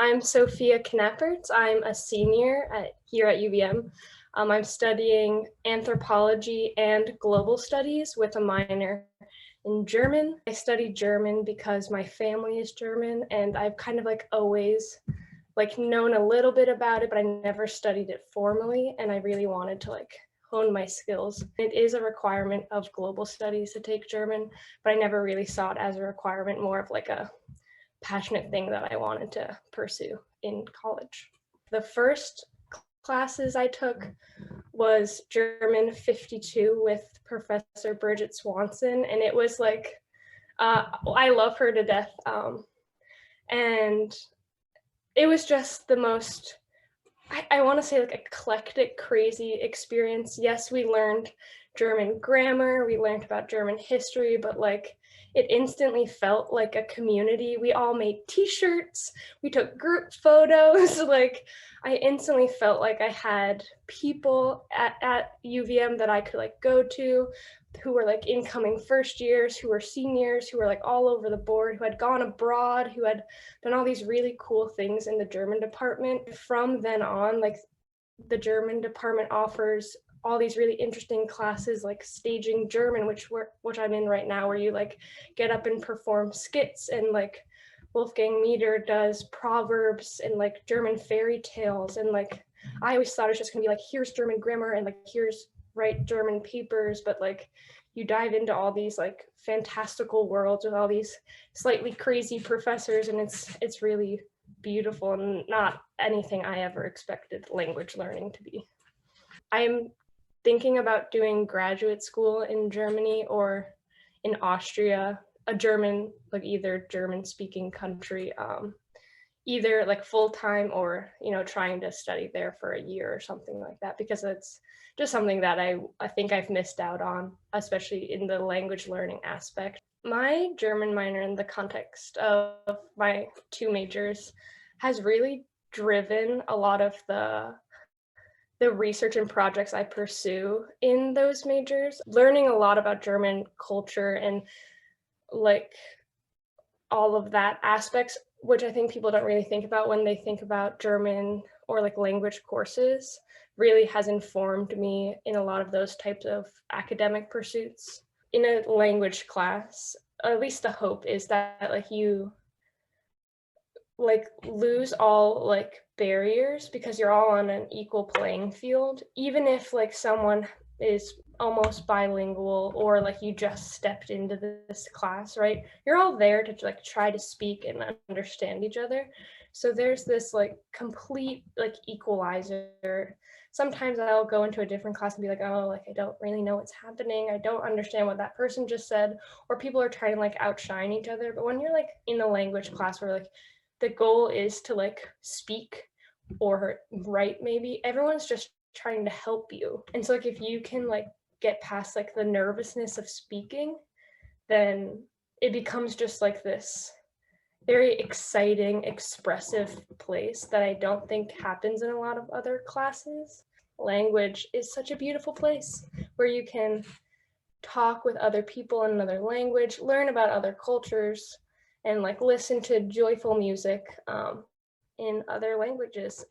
I'm Sophia Knappertz. I'm a senior here at UVM. I'm studying anthropology and global studies with a minor in German. I study German because my family is German and I've kind of always known a little bit about it, but I never studied it formally and I really wanted to hone my skills. It is a requirement of global studies to take German, but I never really saw it as a requirement, more of a passionate thing that I wanted to pursue in college. The first classes I took was German 52 with Professor Bridget Swanson, and it was I love her to death. And it was just the most, I want to say eclectic, crazy experience. Yes, we learned German grammar, we learned about German history, but it instantly felt like a community. We all made t-shirts, we took group photos. I instantly felt like I had people at UVM that I could go to, who were incoming first years, who were seniors, who were all over the board, who had gone abroad, who had done all these really cool things in the German department. From then on, the German department offers all these really interesting classes like staging German, which I'm in right now, where you get up and perform skits, and Wolfgang Mieder does proverbs and German fairy tales, and I always thought it was just gonna be here's German grammar and here's write German papers, but you dive into all these fantastical worlds with all these slightly crazy professors, and it's really beautiful and not anything I ever expected language learning to be. I'm thinking about doing graduate school in Germany or in Austria, a German, either German speaking country, either full-time or, trying to study there for a year or something like that, because it's just something that I think I've missed out on, especially in the language learning aspect. My German minor, in the context of my two majors, has really driven a lot of the research and projects I pursue in those majors. Learning a lot about German culture and like all of that aspects, which I think people don't really think about when they think about German or language courses, really has informed me in a lot of those types of academic pursuits. In a language class, at least the hope is that you lose all barriers, because you're all on an equal playing field. Even if someone is almost bilingual, or you just stepped into this class, right? You're all there to try to speak and understand each other. So there's this complete equalizer. Sometimes I'll go into a different class and be oh, I don't really know what's happening, I don't understand what that person just said, or people are trying to outshine each other. But when you're in a language class where the goal is to speak or write, maybe everyone's just trying to help you. And so if you can get past the nervousness of speaking, then it becomes just this very exciting, expressive place that I don't think happens in a lot of other classes. Language is such a beautiful place where you can talk with other people in another language, learn about other cultures, and listen to joyful music in other languages.